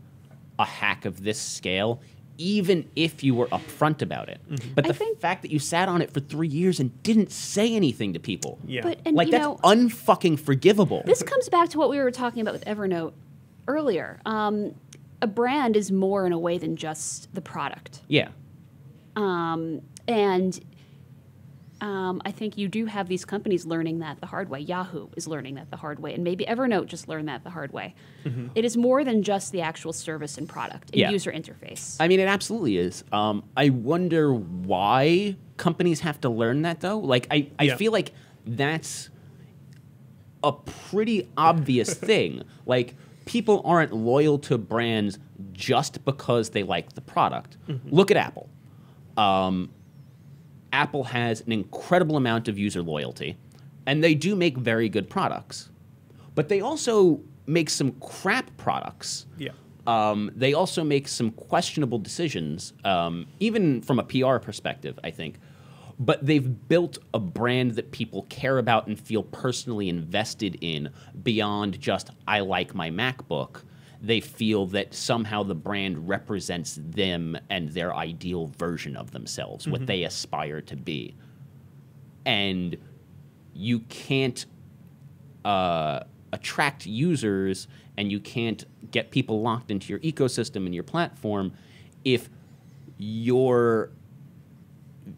a hack of this scale, even if you were upfront about it. But the fact that you sat on it for 3 years and didn't say anything to people, that's unfucking forgivable. This comes back to what we were talking about with Evernote earlier. A brand is more in a way than just the product. Yeah. And I think you do have these companies learning that the hard way. Yahoo is learning that the hard way, and maybe Evernote just learned that the hard way. It is more than just the actual service and product and user interface. I mean, it absolutely is. I wonder why companies have to learn that, though. Like, I feel like that's a pretty obvious thing. Like, people aren't loyal to brands just because they like the product. Look at Apple. Apple has an incredible amount of user loyalty, and they do make very good products. But they also make some crap products. They also make some questionable decisions, even from a PR perspective, I think. But they've built a brand that people care about and feel personally invested in beyond just, I like my MacBook. They feel that somehow the brand represents them and their ideal version of themselves, what they aspire to be. And you can't attract users and you can't get people locked into your ecosystem and your platform if your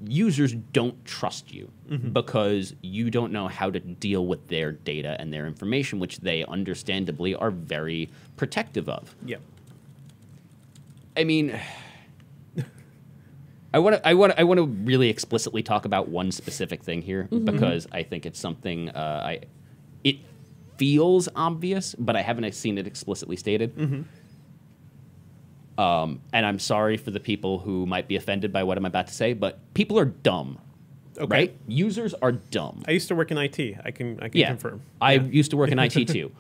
users don't trust you because you don't know how to deal with their data and their information, which they understandably are very protective of. I mean, I want to really explicitly talk about one specific thing here because I think it's something it feels obvious, but I haven't seen it explicitly stated. And I'm sorry for the people who might be offended by what I'm about to say, but people are dumb, right? Users are dumb. I used to work in IT. I can confirm. I used to work in IT too.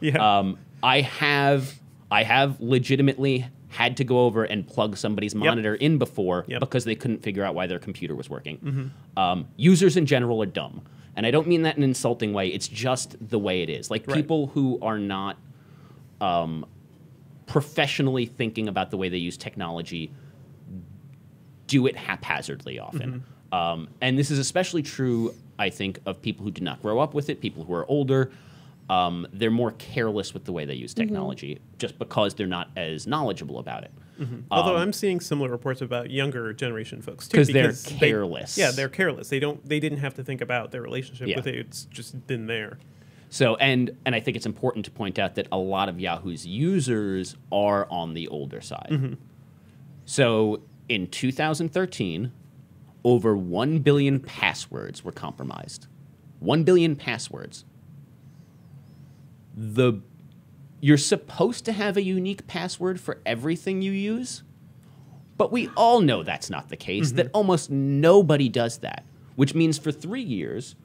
I have legitimately had to go over and plug somebody's monitor in before because they couldn't figure out why their computer was working. Users in general are dumb. And I don't mean that in an insulting way. It's just the way it is. Like people who are not professionally thinking about the way they use technology do it haphazardly often. And this is especially true, I think, of people who did not grow up with it, people who are older. They're more careless with the way they use technology just because they're not as knowledgeable about it. Although I'm seeing similar reports about younger generation folks too, because they're careless. They're careless. They didn't have to think about their relationship with it. It's just been there. So, and I think it's important to point out that a lot of Yahoo's users are on the older side. So, in 2013, over 1 billion passwords were compromised. 1 billion passwords. You're supposed to have a unique password for everything you use, but we all know that's not the case, that almost nobody does that, which means for 3 years,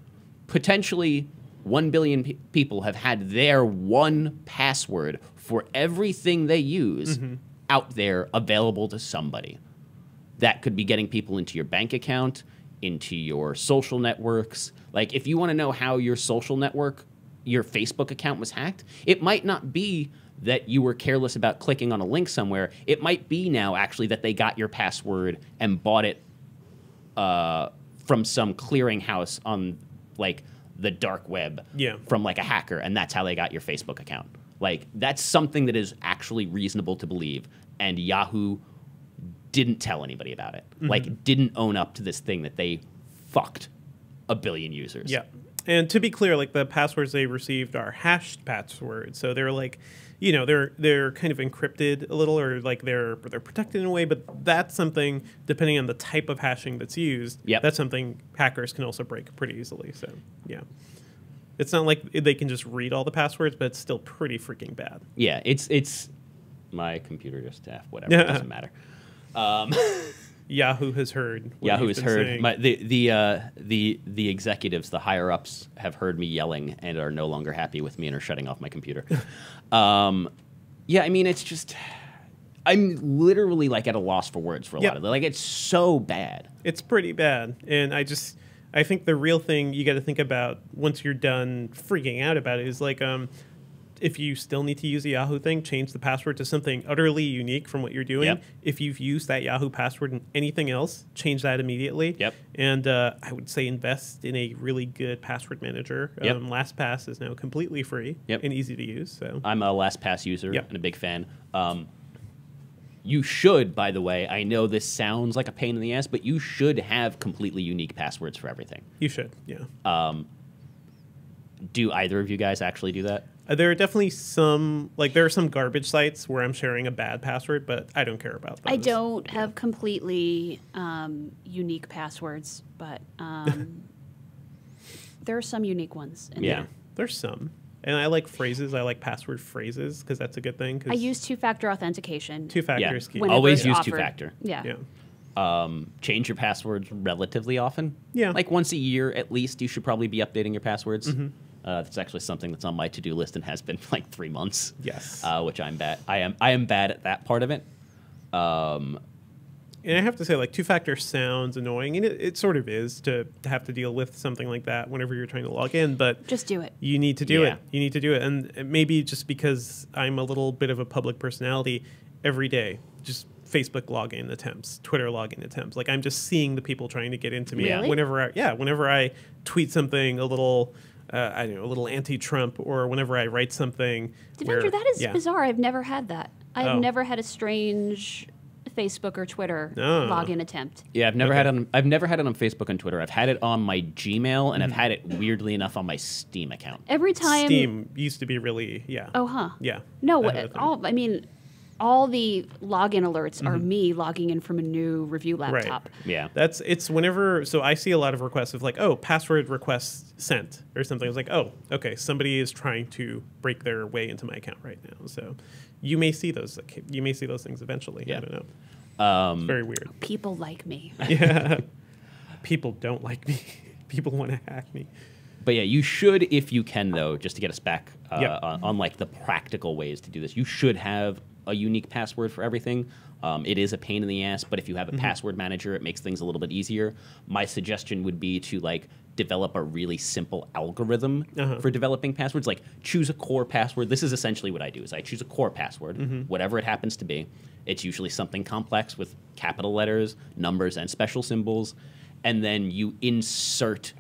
potentially 1 billion people have had their one password for everything they use out there available to somebody. That could be getting people into your bank account, into your social networks. Like, if you want to know how your social network, your Facebook account was hacked, it might not be that you were careless about clicking on a link somewhere. It might be now, actually, that they got your password and bought it from some clearinghouse on, like, the dark web from, like, a hacker, and that's how they got your Facebook account. Like, that's something that is actually reasonable to believe, and Yahoo didn't tell anybody about it. Like, didn't own up to this thing that they fucked 1 billion users. And to be clear, like, the passwords they received are hashed passwords, so they're like, you know, they're kind of encrypted a little, or like they're protected in a way. But that's something, depending on the type of hashing that's used, that's something hackers can also break pretty easily. So it's not like they can just read all the passwords, but it's still pretty freaking bad. Yeah, it's my computer just whatever. It doesn't matter. Yahoo has heard. Yahoo has heard. The executives, the higher ups, have heard me yelling and are no longer happy with me and are shutting off my computer. I mean, it's just, I'm literally like at a loss for words for a lot of it. Like, it's so bad. It's pretty bad, and I think the real thing you got to think about once you're done freaking out about it is like, if you still need to use a Yahoo thing, change the password to something utterly unique from what you're doing. If you've used that Yahoo password in anything else, change that immediately. And I would say invest in a really good password manager. LastPass is now completely free and easy to use. So I'm a LastPass user and a big fan. You should, by the way, I know this sounds like a pain in the ass, but you should have completely unique passwords for everything. You should, yeah. Do either of you guys actually do that? There are definitely some, like, there are some garbage sites where I'm sharing a bad password, but I don't care about those. I don't have completely unique passwords, but there are some unique ones. In Yeah. there. There's some. And I like phrases. I like password phrases because that's a good thing. 'Cause I use two-factor authentication. two-factor is key. whenever Always it's use offered. two-factor. Yeah. Yeah. Change your passwords relatively often. Yeah. Like once a year at least, you should probably be updating your passwords. Mm-hmm. That's actually something that's on my to-do list and has been for like 3 months. Yes. Which I'm bad. I am bad at that part of it. And I have to say, like, two-factor sounds annoying, and it sort of is to have to deal with something like that whenever you're trying to log in, but Just do it. you need to do Yeah. it. You need to do it. And maybe just because I'm a little bit of a public personality, every day, just Facebook login attempts, Twitter login attempts. Like, I'm just seeing the people trying to get into me. Really? Whenever I tweet something a little, I don't know, a little anti-Trump, or whenever I write something. Devendra, that is yeah. bizarre. I've never had that. I've Oh. never had a strange Facebook or Twitter Oh. login attempt. Yeah, I've never Okay. had it on. I've never had it on Facebook and Twitter. I've had it on my Gmail, and I've had it weirdly enough on my Steam account. Every time. Steam used to be really, yeah. Oh, huh. Yeah. No, that had a thing. all the login alerts are me logging in from a new review laptop. Yeah. It's whenever, so I see a lot of requests of like, oh, password request sent or something. It's like, oh, okay, somebody is trying to break their way into my account right now. So you may see those. Like, you may see those things eventually. Yeah. I don't know. It's very weird. People like me. Yeah. People don't like me. People want to hack me. But yeah, you should, if you can, though, just to get us back Yep. on like the practical ways to do this. You should have a unique password for everything. It is a pain in the ass, but if you have a password manager, it makes things a little bit easier. My suggestion would be to like develop a really simple algorithm for developing passwords. Like choose a core password. This is essentially what I do: is I choose a core password, whatever it happens to be. It's usually something complex with capital letters, numbers, and special symbols, and then you insert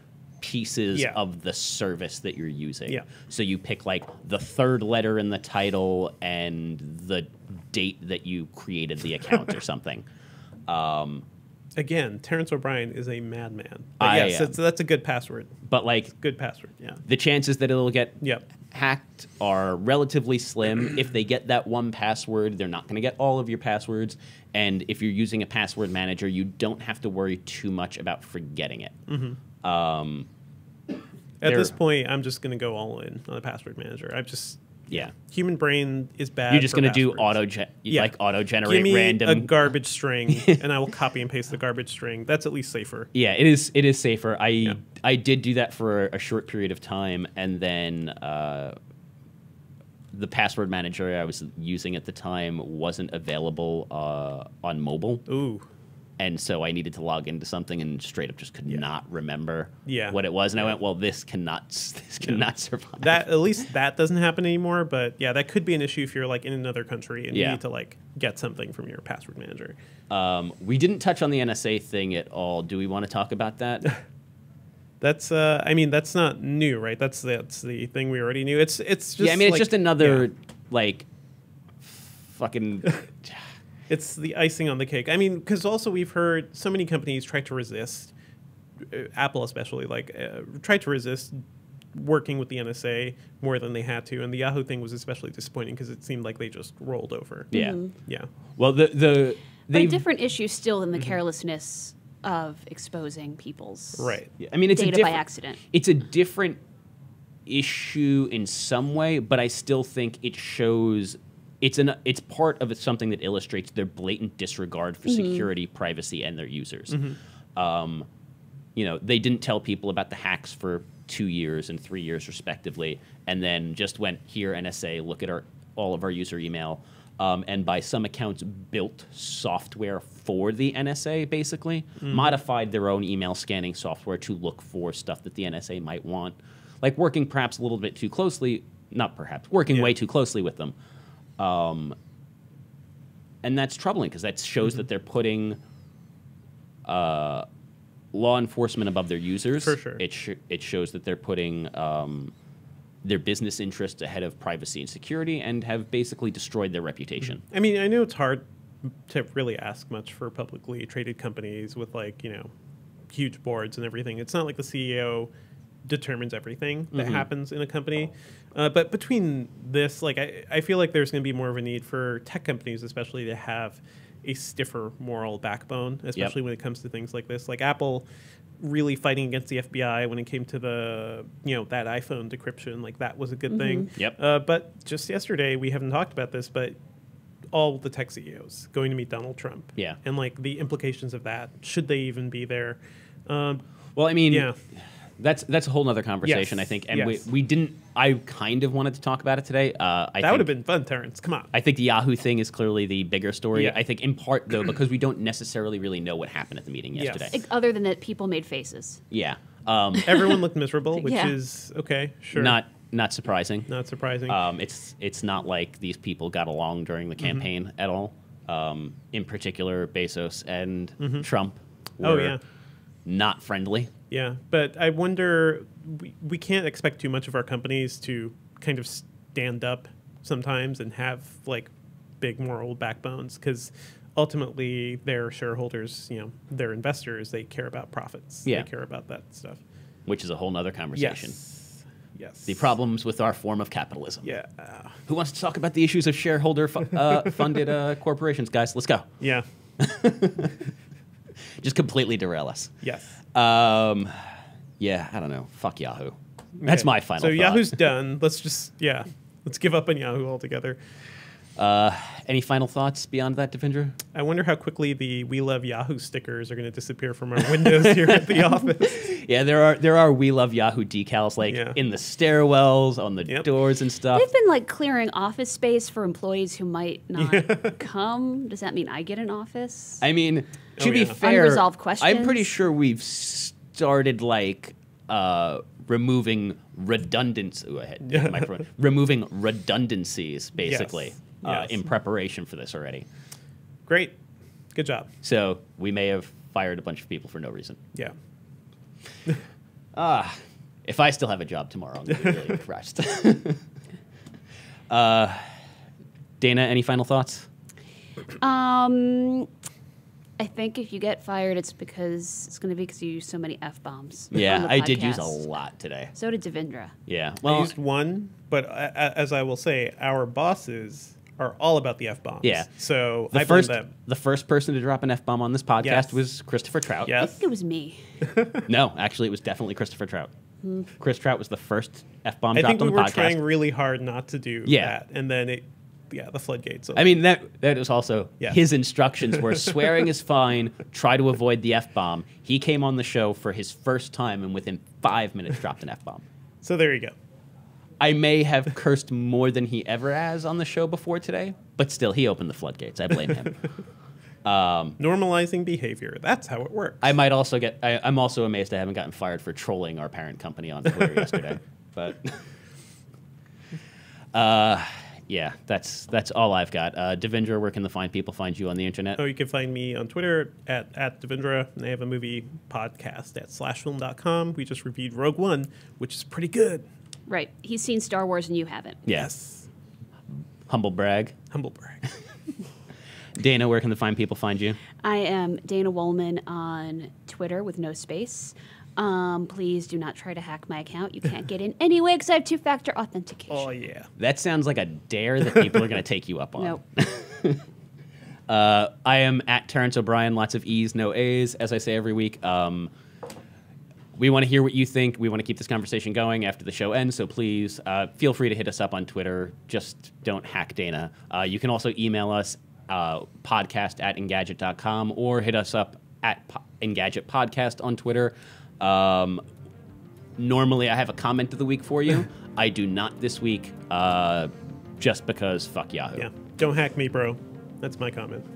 pieces Yeah. of the service that you're using. Yeah. So you pick like the third letter in the title and the date that you created the account or something. Again, Terrence O'Brien is a madman. I But yes, am. that's a good password. But like Good password. Yeah. the chances that it'll get Yep. hacked are relatively slim. If they get that one password, they're not going to get all of your passwords. And if you're using a password manager, you don't have to worry too much about forgetting it. At There- this point, I'm just going to go all in on the password manager. Yeah. Human brain is bad. You're just for going to do passwords. auto Give generate me random a garbage string, and I will copy and paste the garbage string. That's at least safer. Yeah, it is. It is safer. I did do that for a short period of time, and then the password manager I was using at the time wasn't available on mobile, Ooh. and so I needed to log into something and straight up just could not remember what it was. And I went, well, this cannot survive. That at least that doesn't happen anymore. But yeah, that could be an issue if you're like in another country and you need to like get something from your password manager. We didn't touch on the NSA thing at all. Do we want to talk about that? That's I mean that's not new, right? That's the thing we already knew. It's just Yeah, I mean, it's like- just another yeah. like fucking. It's the icing on the cake. I mean, because also we've heard so many companies try to resist, Apple especially, tried to resist working with the NSA more than they had to. And the Yahoo thing was especially disappointing because it seemed like they just rolled over. Yeah. Yeah. Well, But a they different issue still than the carelessness of exposing people's Right. Yeah, I mean, it's a data by different, accident. It's a different issue in some way, but I still think it shows it's part of something that illustrates their blatant disregard for security, privacy, and their users. They didn't tell people about the hacks for 2 years and 3 years respectively, and then just went, here, NSA, look at all of our user email. And by some accounts built software for the NSA, basically, modified their own email scanning software to look for stuff that the NSA might want, like working perhaps a little bit too closely, not perhaps, working way too closely with them. And that's troubling because that shows that they're putting law enforcement above their users. For sure. It shows that they're putting their business interests ahead of privacy and security and have basically destroyed their reputation. I mean, I know it's hard to really ask much for publicly traded companies with like, huge boards and everything. It's not like the CEO determines everything that happens in a company. But between this, like, I feel like there's going to be more of a need for tech companies, especially to have a stiffer moral backbone, especially when it comes to things like this. Like Apple really fighting against the FBI when it came to the, that iPhone decryption, like that was a good thing. But just yesterday, we haven't talked about this, but all the tech CEOs going to meet Donald Trump. And like the implications of that, should they even be there? Well, I mean, that's a whole nother conversation, I think. And we didn't, I kind of wanted to talk about it today. That would have been fun, Terrence. Come on. I think the Yahoo thing is clearly the bigger story. I think in part, though, because we don't necessarily really know what happened at the meeting yesterday. Other than that, people made faces. Everyone looked miserable, which is okay, sure. Not surprising. Not surprising. It's not like these people got along during the campaign at all. In particular, Bezos and Trump were not friendly. Yeah, but I wonder, we can't expect too much of our companies to kind of stand up sometimes and have like big moral backbones, because ultimately their shareholders, their investors, they care about profits. They care about that stuff. Which is a whole nother conversation. Yes. The problems with our form of capitalism. Yeah. Who wants to talk about the issues of shareholder funded corporations, guys? Let's go. Yeah. Just completely derail us. Yes. Yeah, I don't know. Fuck Yahoo. That's my final thought. So Yahoo's done. Let's just, let's give up on Yahoo altogether. Any final thoughts beyond that, Devendra? I wonder how quickly the "We Love Yahoo" stickers are going to disappear from our windows here at the office. Yeah, there are "We Love Yahoo" decals in the stairwells, on the doors and stuff. They've been like clearing office space for employees who might not come. Does that mean I get an office? I mean, to be fair, unresolved questions. I'm pretty sure we've started removing removing redundancies, basically. In preparation for this already. Great. Good job. So we may have fired a bunch of people for no reason. Yeah. If I still have a job tomorrow, I'm going to be really impressed. Dana, any final thoughts? I think if you get fired, it's going to be because you use so many F-bombs. Yeah, I did use a lot today. So did Devendra. Yeah. I used one, but as I will say, our bosses are all about the F-bombs. Yeah. So I blame them. The first person to drop an F-bomb on this podcast was Christopher Trout. I think it was me. No, actually, it was definitely Christopher Trout. Chris Trout was the first F-bomb dropped on the podcast. I think we were trying really hard not to do that. And then the floodgates. I mean, that was also his instructions were swearing is fine, try to avoid the F-bomb. He came on the show for his first time and within 5 minutes dropped an F-bomb. So there you go. I may have cursed more than he ever has on the show before today, but still, he opened the floodgates. I blame him. Normalizing behavior. That's how it works. I might also I'm also amazed I haven't gotten fired for trolling our parent company on Twitter yesterday. But yeah, that's all I've got. Devendra, where can the fine people find you on the internet? Oh, you can find me on Twitter at Devendra, and I have a movie podcast at slashfilm.com. We just reviewed Rogue One, which is pretty good. Right. He's seen Star Wars and you haven't. Yes. Humble brag. Humble brag. Dana, where can the fine people find you? I am Dana Wollman on Twitter with no space. Please do not try to hack my account. You can't get in anyway because I have two-factor authentication. Oh, yeah. That sounds like a dare that people are going to take you up on. Nope. I am at Terrence O'Brien, lots of E's, no A's, as I say every week. We want to hear what you think. We want to keep this conversation going after the show ends, so please feel free to hit us up on Twitter. Just don't hack Dana. You can also email us, podcast@engadget.com, or hit us up at Engadget Podcast on Twitter. Normally, I have a comment of the week for you. I do not this week, just because fuck Yahoo. Yeah, don't hack me, bro. That's my comment.